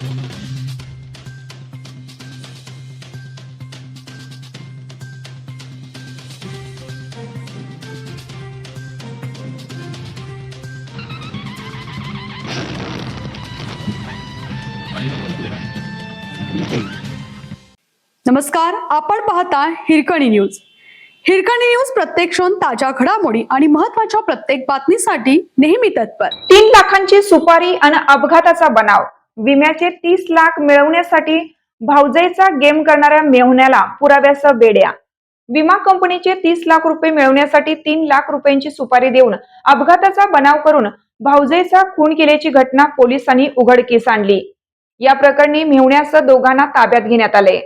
नमस्कार, आपण पाहता हिरकणी न्यूज. हिरकणी न्यूज प्रत्येक क्षण ताज्या घडामोडी आणि महत्त्वाच्या प्रत्येक बातमीसाठी नेहमी तत्पर. 3 लाखांची सुपारी आणि अपघाताचा बनाव. विम्याचे 30 लाख मिळवण्यासाठी भाऊजाईचा गेम करणाऱ्या मेहुण्याला पुराव्यासह बेड्या. विमा कंपनीचे 30 लाख रुपये मिळवण्यासाठी 3 लाख रुपयांची सुपारी देऊन अपघाताचा बनाव करून भाऊजाईचा खून केल्याची घटना पोलिसांनी उघडकीस आणली. या प्रकरणी मेहुण्यासह दोघांना ताब्यात घेण्यात आले.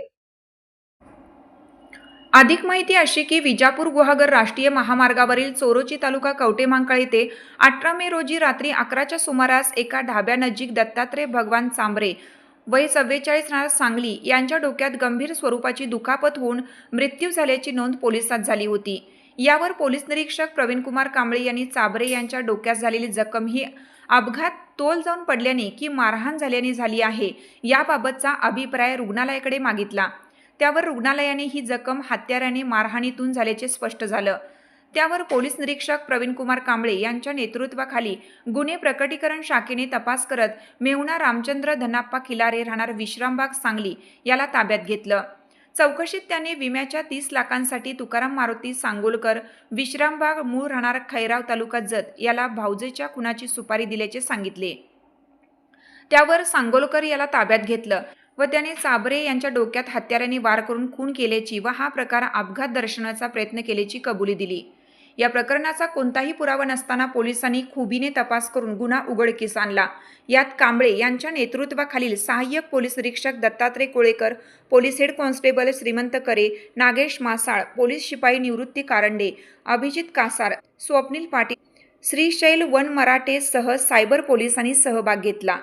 अधिक माहिती अशी की विजापूर गुहागर राष्ट्रीय महामार्गावरील चोरोची तालुका कवटेमहांकाळ येथे 18 मे रोजी रात्री 11च्या सुमारास एका ढाब्यानजीक दत्तात्रय भगवान चांबरे वय 44 राहणार सांगली यांच्या डोक्यात गंभीर स्वरूपाची दुखापत होऊन मृत्यू झाल्याची नोंद पोलिसात झाली होती. यावर पोलीस निरीक्षक प्रवीणकुमार कांबळे यांनी चांबरे यांच्या डोक्यात झालेली जखम ही अपघात तोल जाऊन पडल्याने की मारहाण झाल्याने झाली आहे याबाबतचा अभिप्राय रुग्णालयाकडे मागितला. त्यावर रुग्णालयाने ही जखम हत्याराने मारहाणीतून झाल्याचे स्पष्ट झालं. त्यावर पोलीस निरीक्षक प्रवीणकुमार कांबळे यांच्या नेतृत्वाखाली गुन्हे प्रकटीकरण शाखेने तपास करत मेहुणा रामचंद्र धनाप्पा खिलारे राहणार विश्रामबाग सांगली याला ताब्यात घेतलं. चौकशीत त्याने विम्याच्या 30 लाखांसाठी तुकाराम मारुती सांगोलकर विश्रामबाग मूळ राहणार खैराव तालुका जत याला भाऊजेच्या खुनाची सुपारी दिल्याचे सांगितले. त्यावर सांगोलकर याला ताब्यात घेतलं व त्याने चांबरे यांच्या डोक्यात हत्याराने वार करून खून केल्याची व हा प्रकार अपघात दर्शवण्याचा प्रयत्न केल्याची कबुली दिली. या प्रकरणाचा कोणताही पुरावा नसताना पोलिसांनी खुबीने तपास करून गुन्हा उघडकीस आणला. यात कांबळे यांच्या नेतृत्वाखालील सहाय्यक पोलीस निरीक्षक Dattatray Kolekar, police head constable श्रीमंत करे, नागेश मासाळ, पोलीस शिपाई निवृत्ती कारंडे, अभिजित कासार, स्वप्नील पाटील, श्रीशैल वन मराठे सह सायबर पोलिसांनी सहभाग घेतला.